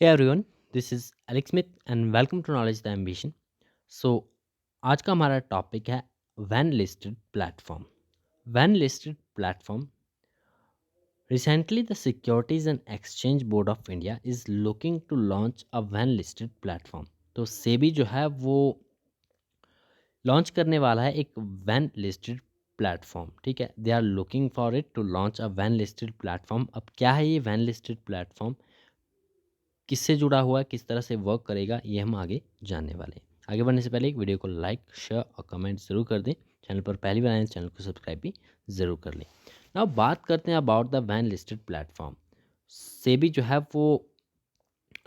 Hey everyone, this is Alex Smith and welcome to Knowledge the Ambition. So आज का हमारा topic है when listed platform. When listed platform recently the securities and exchange board of India is looking to launch a when listed platform. तो SEBI जो है वो launch करने वाला है एक वैन लिस्टेड प्लेटफॉर्म। ठीक है, they are looking for it to launch a when listed platform. अब क्या है ये वैन लिस्टेड प्लेटफॉर्म, किससे जुड़ा हुआ है, किस तरह से वर्क करेगा, ये हम आगे जानने वाले हैं। आगे बढ़ने से पहले एक वीडियो को लाइक शेयर और कमेंट ज़रूर कर दें। चैनल पर पहली बार आए चैनल को सब्सक्राइब भी ज़रूर कर लें। नाउ बात करते हैं about the when listed platform. SEBI जो है वो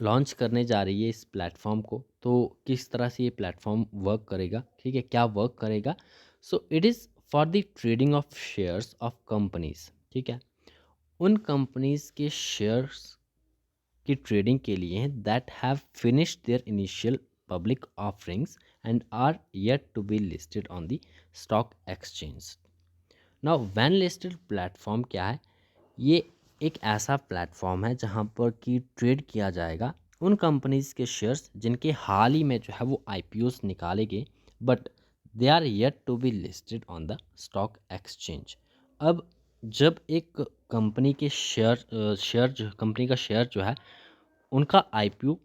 लॉन्च करने जा रही है इस प्लेटफॉर्म को। तो किस तरह से ये प्लेटफॉर्म वर्क करेगा, ठीक है, क्या वर्क करेगा। So it is for the trading of shares of companies. ठीक है, उन कंपनीज के शेयर्स की ट्रेडिंग के लिए हैं that have finished their initial public offerings and are yet to be listed on the stock exchange. Now when listed platform क्या है? ये एक ऐसा प्लेटफॉर्म है जहाँ पर कि ट्रेड किया जाएगा उन कंपनीज के शेयर्स जिनके हाल ही में जो है वो आईपीओस निकाले गए, but they are yet to be listed on the stock exchange. अब जब एक कंपनी के कंपनी का शेयर जो है उनका आईपीओ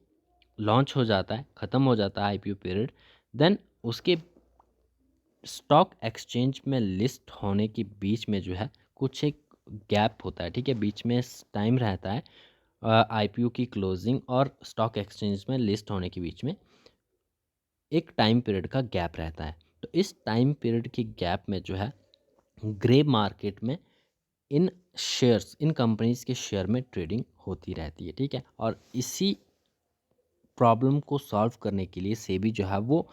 लॉन्च हो जाता है, ख़त्म हो जाता है आईपीओ पीरियड, देन उसके स्टॉक एक्सचेंज में लिस्ट होने के बीच में जो है कुछ एक गैप होता है। ठीक है, बीच में टाइम रहता है आईपीओ की क्लोजिंग और स्टॉक एक्सचेंज में लिस्ट होने के बीच में एक टाइम पीरियड का गैप रहता है। तो इस टाइम पीरियड के गैप में जो है ग्रे मार्केट में इन शेयर्स, इन कंपनीज के शेयर में ट्रेडिंग होती रहती है। ठीक है, और इसी प्रॉब्लम को सॉल्व करने के लिए सेबी जो है वो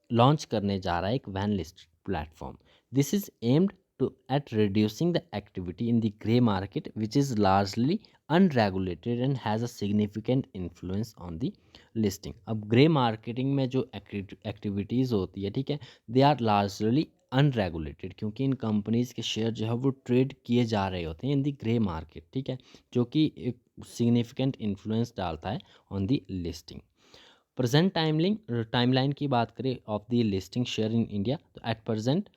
लॉन्च करने जा रहा है एक when list platform. This is aimed to at reducing the activity in the grey market which is largely unregulated and has a significant influence on the listing. अब ग्रे मार्केटिंग में जो एक्टिविटीज़ होती है, ठीक है, दे आर लार्जली अनरेगुलेटेड, क्योंकि इन companies के share जो है वो ट्रेड किए जा रहे होते हैं इन द ग्रे मार्केट। ठीक है, जो कि एक सिग्निफिकेंट इन्फ्लुएंस डालता है on the listing. Present timeline की बात करें of the listing share in India, तो एट प्रेजेंट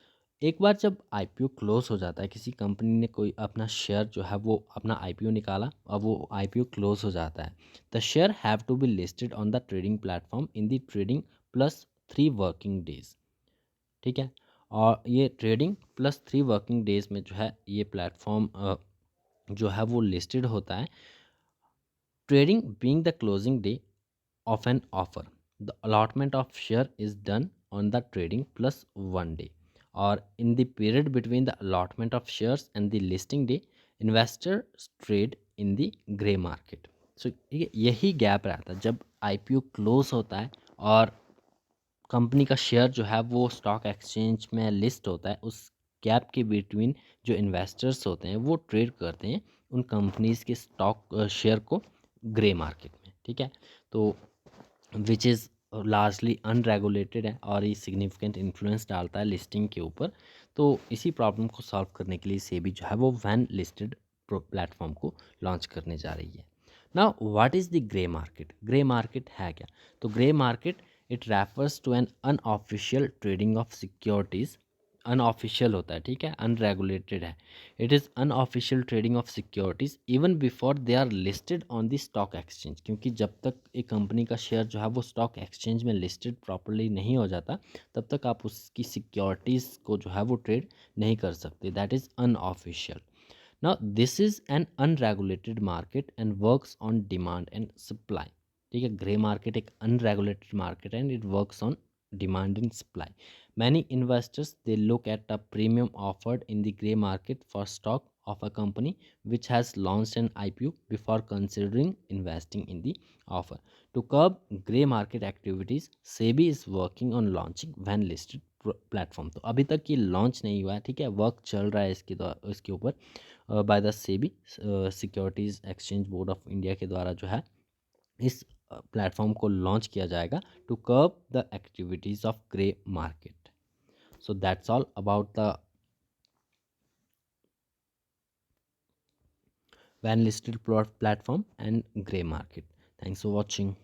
एक बार जब आईपीओ क्लोज हो जाता है, किसी कंपनी ने कोई अपना शेयर जो है वो अपना आईपीओ निकाला और वो आईपीओ क्लोज हो जाता है, the share have to be listed on the trading platform in the trading plus 3 working days. ठीक है, और ये ट्रेडिंग प्लस 3 वर्किंग डेज में जो है ये प्लेटफॉर्म जो है वो लिस्टेड होता है। Trading being the closing day of an offer. The allotment of share is done on the trading plus 1 day, or in the period between the allotment of shares and the listing day, investors trade in the gray market. So यही gap रहता है जब IPO close होता है और company का share जो है वो स्टॉक एक्सचेंज में लिस्ट होता है। उस गैप के बिटवीन जो इन्वेस्टर्स होते हैं वो ट्रेड करते हैं उन कंपनीज के स्टॉक शेयर को ग्रे मार्केट में। ठीक है, तो विच इज़ लार्जली अनरेगुलेटेड है और ये सिग्निफिकेंट इन्फ्लुएंस डालता है लिस्टिंग के ऊपर। तो इसी प्रॉब्लम को सॉल्व करने के लिए सेबी जो है वो वैन लिस्टेड प्लेटफॉर्म को लॉन्च करने जा रही है। Now what is the grey market? Grey market है क्या? तो grey market it refers to an unofficial trading of securities. Unofficial होता है, ठीक है, अनरेगुलेटेड है। It is unofficial trading of securities even before they are listed on the stock exchange, क्योंकि जब तक एक कंपनी का शेयर जो है वो स्टॉक एक्सचेंज में लिस्टेड प्रॉपरली नहीं हो जाता तब तक आप उसकी सिक्योरिटीज़ को जो है वो ट्रेड नहीं कर सकते। That is unofficial. Now this is an unregulated market and works on demand and supply. ठीक है, ग्रे मार्केट एक unregulated market and it works on demand and supply. Many investors they look at a premium offered in the gray market for stock of a company which has launched an IPO before considering investing in the offer. To curb gray market activities, SEBI is working on launching when listed platform. तो अभी तक ये launch नहीं हुआ है, ठीक है, work चल रहा है इसके ऊपर by the SEBI, securities exchange board of India के द्वारा जो है इस प्लेटफॉर्म को लॉन्च किया जाएगा to curb the activities of grey market. So that's all about the when listed platform and grey market. Thanks for watching.